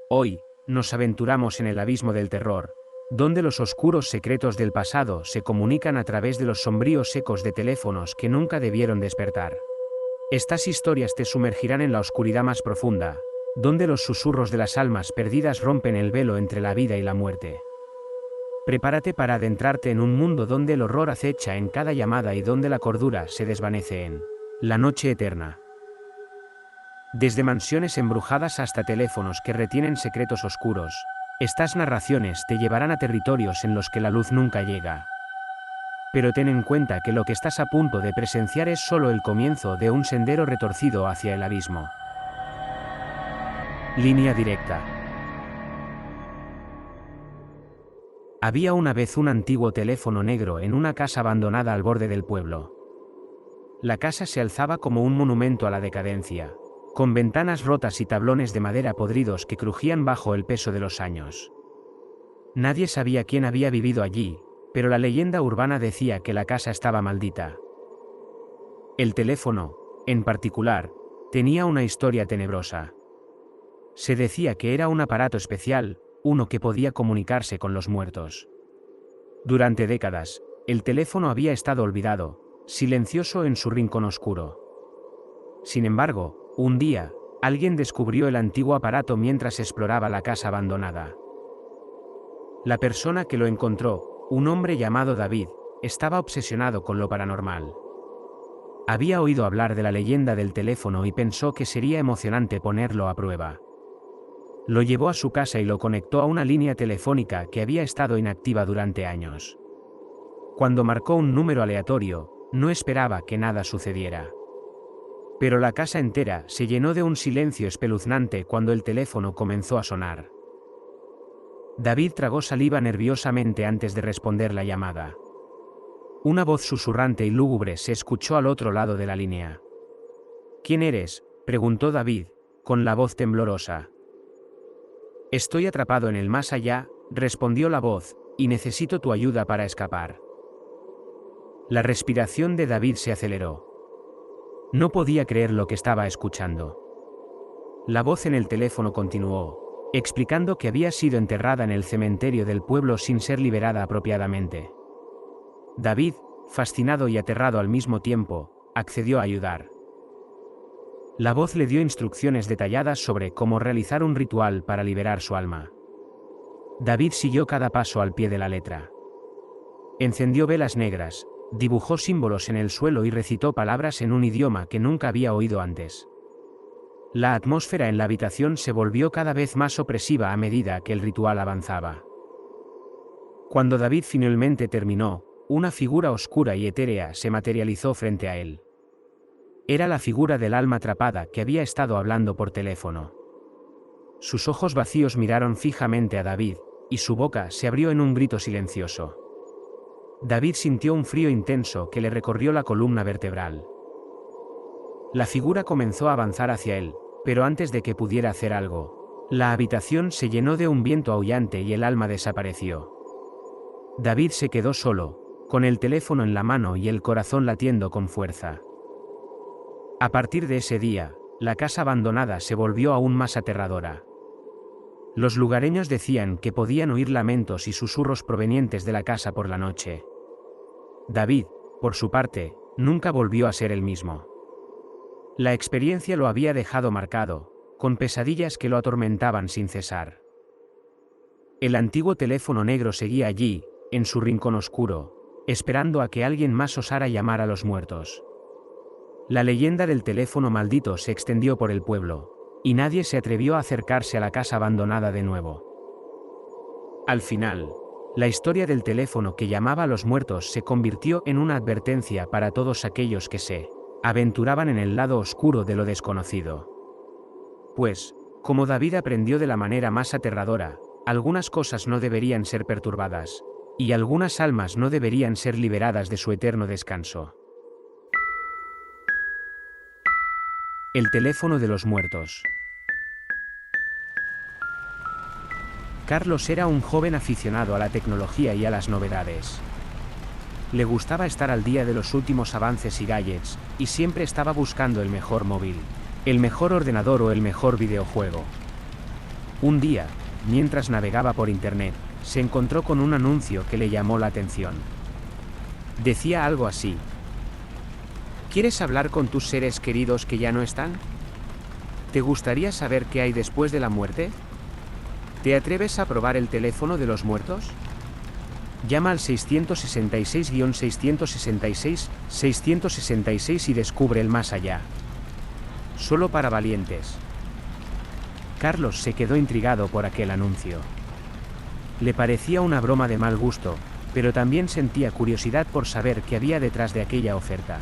Hoy, nos aventuramos en el abismo del terror, donde los oscuros secretos del pasado se comunican a través de los sombríos ecos de teléfonos que nunca debieron despertar. Estas historias te sumergirán en la oscuridad más profunda, donde los susurros de las almas perdidas rompen el velo entre la vida y la muerte. Prepárate para adentrarte en un mundo donde el horror acecha en cada llamada y donde la cordura se desvanece en la noche eterna. Desde mansiones embrujadas hasta teléfonos que retienen secretos oscuros, estas narraciones te llevarán a territorios en los que la luz nunca llega. Pero ten en cuenta que lo que estás a punto de presenciar es solo el comienzo de un sendero retorcido hacia el abismo. Línea directa. Había una vez un antiguo teléfono negro en una casa abandonada al borde del pueblo. La casa se alzaba como un monumento a la decadencia, con ventanas rotas y tablones de madera podridos que crujían bajo el peso de los años. Nadie sabía quién había vivido allí, pero la leyenda urbana decía que la casa estaba maldita. El teléfono, en particular, tenía una historia tenebrosa. Se decía que era un aparato especial, uno que podía comunicarse con los muertos. Durante décadas, el teléfono había estado olvidado, silencioso en su rincón oscuro. Sin embargo, un día, alguien descubrió el antiguo aparato mientras exploraba la casa abandonada. La persona que lo encontró, un hombre llamado David, estaba obsesionado con lo paranormal. Había oído hablar de la leyenda del teléfono y pensó que sería emocionante ponerlo a prueba. Lo llevó a su casa y lo conectó a una línea telefónica que había estado inactiva durante años. Cuando marcó un número aleatorio, no esperaba que nada sucediera. Pero la casa entera se llenó de un silencio espeluznante cuando el teléfono comenzó a sonar. David tragó saliva nerviosamente antes de responder la llamada. Una voz susurrante y lúgubre se escuchó al otro lado de la línea. ¿Quién eres?, preguntó David, con la voz temblorosa. Estoy atrapado en el más allá, respondió la voz, y necesito tu ayuda para escapar. La respiración de David se aceleró. No podía creer lo que estaba escuchando. La voz en el teléfono continuó, explicando que había sido enterrada en el cementerio del pueblo sin ser liberada apropiadamente. David, fascinado y aterrado al mismo tiempo, accedió a ayudar. La voz le dio instrucciones detalladas sobre cómo realizar un ritual para liberar su alma. David siguió cada paso al pie de la letra. Encendió velas negras, dibujó símbolos en el suelo y recitó palabras en un idioma que nunca había oído antes. La atmósfera en la habitación se volvió cada vez más opresiva a medida que el ritual avanzaba. Cuando David finalmente terminó, una figura oscura y etérea se materializó frente a él. Era la figura del alma atrapada que había estado hablando por teléfono. Sus ojos vacíos miraron fijamente a David, y su boca se abrió en un grito silencioso. David sintió un frío intenso que le recorrió la columna vertebral. La figura comenzó a avanzar hacia él, pero antes de que pudiera hacer algo, la habitación se llenó de un viento aullante y el alma desapareció. David se quedó solo, con el teléfono en la mano y el corazón latiendo con fuerza. A partir de ese día, la casa abandonada se volvió aún más aterradora. Los lugareños decían que podían oír lamentos y susurros provenientes de la casa por la noche. David, por su parte, nunca volvió a ser el mismo. La experiencia lo había dejado marcado, con pesadillas que lo atormentaban sin cesar. El antiguo teléfono negro seguía allí, en su rincón oscuro, esperando a que alguien más osara llamar a los muertos. La leyenda del teléfono maldito se extendió por el pueblo, y nadie se atrevió a acercarse a la casa abandonada de nuevo. Al final, la historia del teléfono que llamaba a los muertos se convirtió en una advertencia para todos aquellos que se aventuraban en el lado oscuro de lo desconocido. Pues, como David aprendió de la manera más aterradora, algunas cosas no deberían ser perturbadas, y algunas almas no deberían ser liberadas de su eterno descanso. El teléfono de los muertos. Carlos era un joven aficionado a la tecnología y a las novedades. Le gustaba estar al día de los últimos avances y gadgets, y siempre estaba buscando el mejor móvil, el mejor ordenador o el mejor videojuego. Un día, mientras navegaba por internet, se encontró con un anuncio que le llamó la atención. Decía algo así: ¿quieres hablar con tus seres queridos que ya no están? ¿Te gustaría saber qué hay después de la muerte? ¿Te atreves a probar el teléfono de los muertos? Llama al 666-666 y descubre el más allá. Solo para valientes. Carlos se quedó intrigado por aquel anuncio. Le parecía una broma de mal gusto, pero también sentía curiosidad por saber qué había detrás de aquella oferta.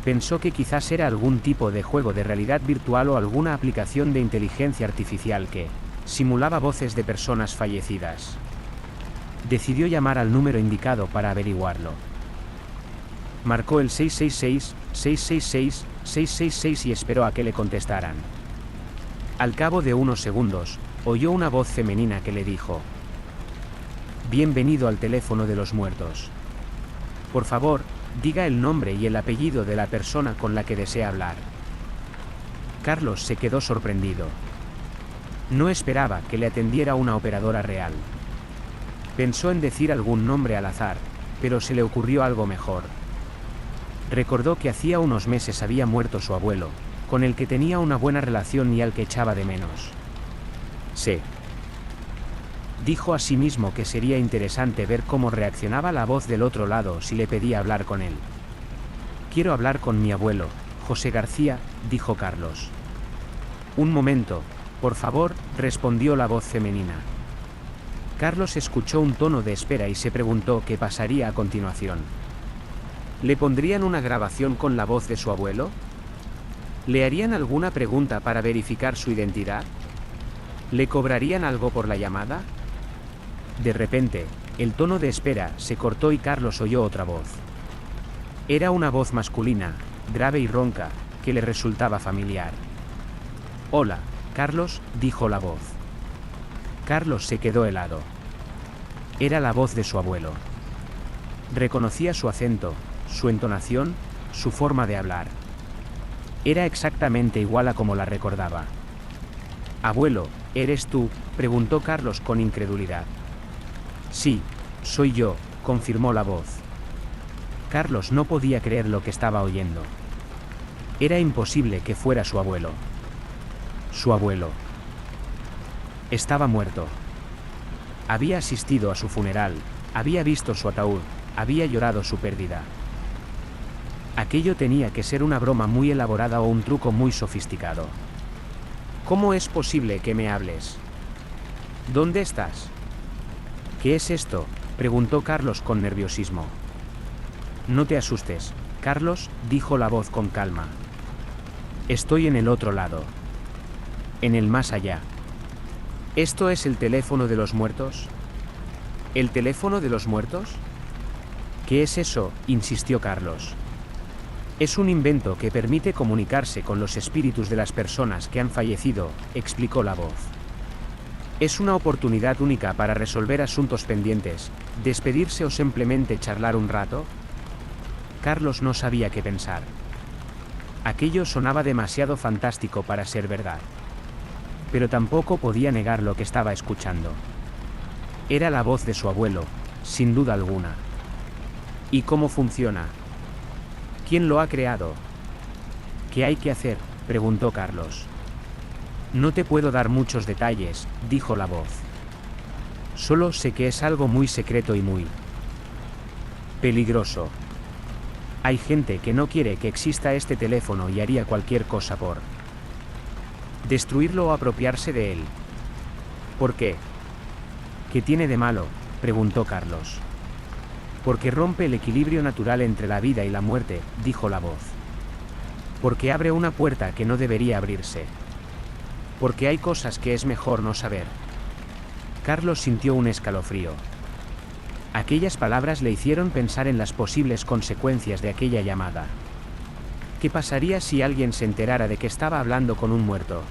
Pensó que quizás era algún tipo de juego de realidad virtual o alguna aplicación de inteligencia artificial que simulaba voces de personas fallecidas. Decidió llamar al número indicado para averiguarlo. Marcó el 666-666-666 y esperó a que le contestaran. Al cabo de unos segundos, oyó una voz femenina que le dijo: «Bienvenido al teléfono de los muertos. Por favor, diga el nombre y el apellido de la persona con la que desea hablar». Carlos se quedó sorprendido. No esperaba que le atendiera una operadora real. Pensó en decir algún nombre al azar, pero se le ocurrió algo mejor. Recordó que hacía unos meses había muerto su abuelo, con el que tenía una buena relación y al que echaba de menos. Sí. Dijo a sí mismo que sería interesante ver cómo reaccionaba la voz del otro lado si le pedía hablar con él. «Quiero hablar con mi abuelo, José García», dijo Carlos. «Un momento, por favor», respondió la voz femenina. Carlos escuchó un tono de espera y se preguntó qué pasaría a continuación. ¿Le pondrían una grabación con la voz de su abuelo? ¿Le harían alguna pregunta para verificar su identidad? ¿Le cobrarían algo por la llamada? De repente, el tono de espera se cortó y Carlos oyó otra voz. Era una voz masculina, grave y ronca, que le resultaba familiar. «Hola, Carlos», dijo la voz. Carlos se quedó helado. Era la voz de su abuelo. Reconocía su acento, su entonación, su forma de hablar. Era exactamente igual a como la recordaba. «Abuelo, ¿eres tú?», preguntó Carlos con incredulidad. «Sí, soy yo», confirmó la voz. Carlos no podía creer lo que estaba oyendo. Era imposible que fuera su abuelo. Su abuelo. Estaba muerto. Había asistido a su funeral, había visto su ataúd, había llorado su pérdida. Aquello tenía que ser una broma muy elaborada o un truco muy sofisticado. «¿Cómo es posible que me hables? ¿Dónde estás?» «¿Qué es esto?», preguntó Carlos con nerviosismo. «No te asustes, Carlos», dijo la voz con calma. «Estoy en el otro lado. En el más allá». «¿Esto es el teléfono de los muertos?». «¿El teléfono de los muertos?». «¿Qué es eso?», insistió Carlos. «Es un invento que permite comunicarse con los espíritus de las personas que han fallecido», explicó la voz. «Es una oportunidad única para resolver asuntos pendientes, despedirse o simplemente charlar un rato». Carlos no sabía qué pensar. Aquello sonaba demasiado fantástico para ser verdad. Pero tampoco podía negar lo que estaba escuchando. Era la voz de su abuelo, sin duda alguna. ¿Y cómo funciona? ¿Quién lo ha creado? ¿Qué hay que hacer?, preguntó Carlos. «No te puedo dar muchos detalles», dijo la voz. «Solo sé que es algo muy secreto y muy peligroso. Hay gente que no quiere que exista este teléfono y haría cualquier cosa por destruirlo o apropiarse de él». «¿Por qué?». «¿Qué tiene de malo?», preguntó Carlos. «Porque rompe el equilibrio natural entre la vida y la muerte», dijo la voz. «Porque abre una puerta que no debería abrirse. Porque hay cosas que es mejor no saber». Carlos sintió un escalofrío. Aquellas palabras le hicieron pensar en las posibles consecuencias de aquella llamada. ¿Qué pasaría si alguien se enterara de que estaba hablando con un muerto?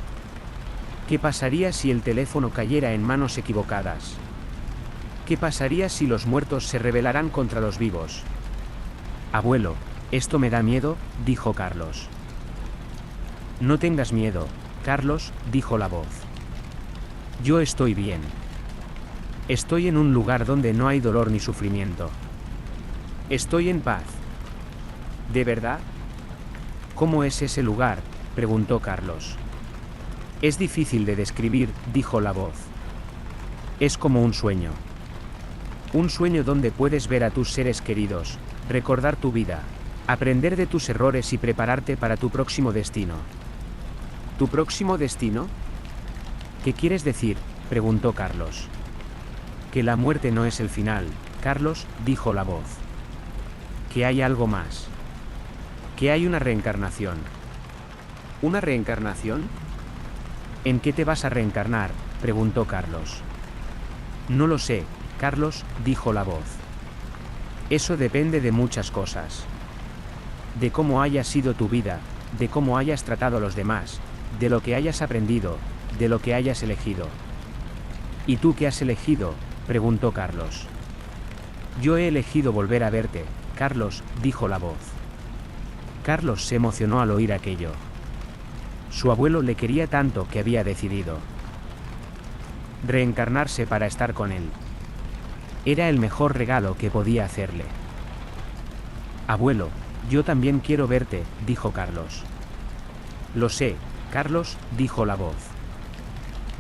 ¿Qué pasaría si el teléfono cayera en manos equivocadas? ¿Qué pasaría si los muertos se rebelaran contra los vivos? «Abuelo, esto me da miedo», dijo Carlos. «No tengas miedo, Carlos», dijo la voz. Yo estoy bien. Estoy en un lugar donde no hay dolor ni sufrimiento. Estoy en paz. ¿De verdad? ¿Cómo es ese lugar?, preguntó Carlos. Es difícil de describir, dijo la voz. Es como un sueño. Un sueño donde puedes ver a tus seres queridos, recordar tu vida, aprender de tus errores y prepararte para tu próximo destino. ¿Tu próximo destino? ¿Qué quieres decir?, preguntó Carlos. Que la muerte no es el final, Carlos, dijo la voz. Que hay algo más. Que hay una reencarnación. ¿Una reencarnación? ¿En qué te vas a reencarnar?, preguntó Carlos. No lo sé, Carlos, dijo la voz. Eso depende de muchas cosas. De cómo haya sido tu vida, de cómo hayas tratado a los demás, de lo que hayas aprendido, de lo que hayas elegido. ¿Y tú qué has elegido?, preguntó Carlos. Yo he elegido volver a verte, Carlos, dijo la voz. Carlos se emocionó al oír aquello. Su abuelo le quería tanto que había decidido reencarnarse para estar con él. Era el mejor regalo que podía hacerle. Abuelo, yo también quiero verte, dijo Carlos. Lo sé, Carlos, dijo la voz.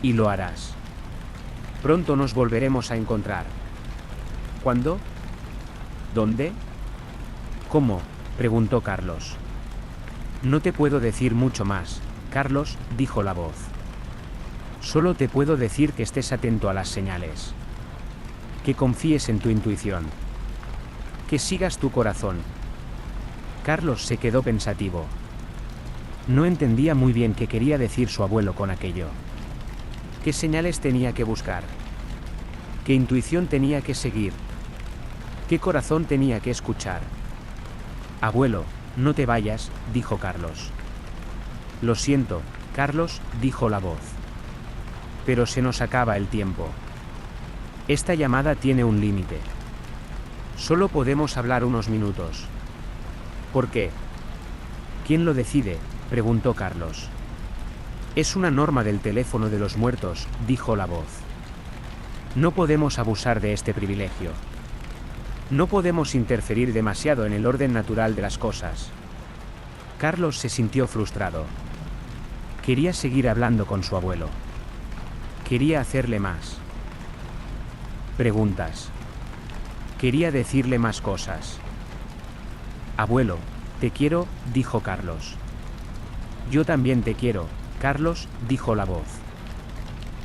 Y lo harás. Pronto nos volveremos a encontrar. ¿Cuándo? ¿Dónde? ¿Cómo?, preguntó Carlos. No te puedo decir mucho más, Carlos, dijo la voz. Solo te puedo decir que estés atento a las señales. Que confíes en tu intuición. Que sigas tu corazón. Carlos se quedó pensativo. No entendía muy bien qué quería decir su abuelo con aquello. ¿Qué señales tenía que buscar? ¿Qué intuición tenía que seguir? ¿Qué corazón tenía que escuchar? Abuelo, no te vayas, dijo Carlos. Lo siento, Carlos, dijo la voz. Pero se nos acaba el tiempo. Esta llamada tiene un límite. Solo podemos hablar unos minutos. ¿Por qué? ¿Quién lo decide?, preguntó Carlos. Es una norma del teléfono de los muertos, dijo la voz. No podemos abusar de este privilegio. No podemos interferir demasiado en el orden natural de las cosas. Carlos se sintió frustrado. Quería seguir hablando con su abuelo. Quería hacerle más preguntas. Quería decirle más cosas. Abuelo, te quiero, dijo Carlos. Yo también te quiero, Carlos, dijo la voz.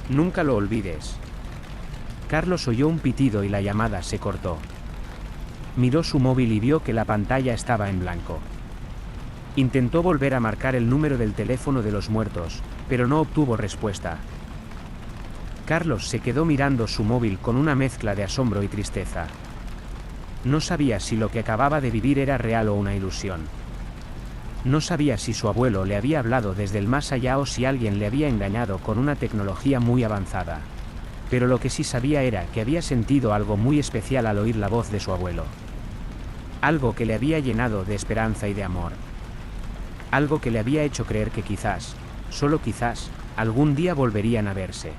Nunca lo olvides. Carlos oyó un pitido y la llamada se cortó. Miró su móvil y vio que la pantalla estaba en blanco. Intentó volver a marcar el número del teléfono de los muertos, pero no obtuvo respuesta. Carlos se quedó mirando su móvil con una mezcla de asombro y tristeza. No sabía si lo que acababa de vivir era real o una ilusión. No sabía si su abuelo le había hablado desde el más allá o si alguien le había engañado con una tecnología muy avanzada. Pero lo que sí sabía era que había sentido algo muy especial al oír la voz de su abuelo. Algo que le había llenado de esperanza y de amor. Algo que le había hecho creer que quizás, solo quizás, algún día volverían a verse.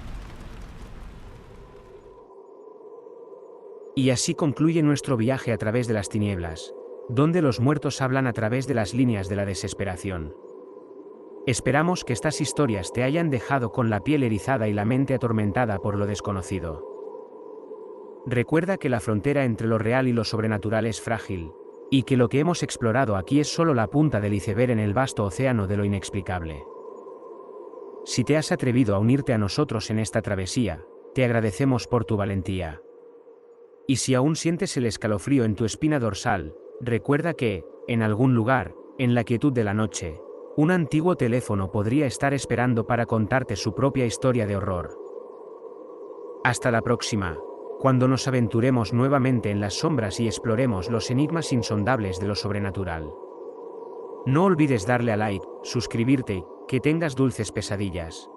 Y así concluye nuestro viaje a través de las tinieblas, donde los muertos hablan a través de las líneas de la desesperación. Esperamos que estas historias te hayan dejado con la piel erizada y la mente atormentada por lo desconocido. Recuerda que la frontera entre lo real y lo sobrenatural es frágil, y que lo que hemos explorado aquí es solo la punta del iceberg en el vasto océano de lo inexplicable. Si te has atrevido a unirte a nosotros en esta travesía, te agradecemos por tu valentía. Y si aún sientes el escalofrío en tu espina dorsal, recuerda que, en algún lugar, en la quietud de la noche, un antiguo teléfono podría estar esperando para contarte su propia historia de horror. Hasta la próxima, cuando nos aventuremos nuevamente en las sombras y exploremos los enigmas insondables de lo sobrenatural. No olvides darle a like, suscribirte y que tengas dulces pesadillas.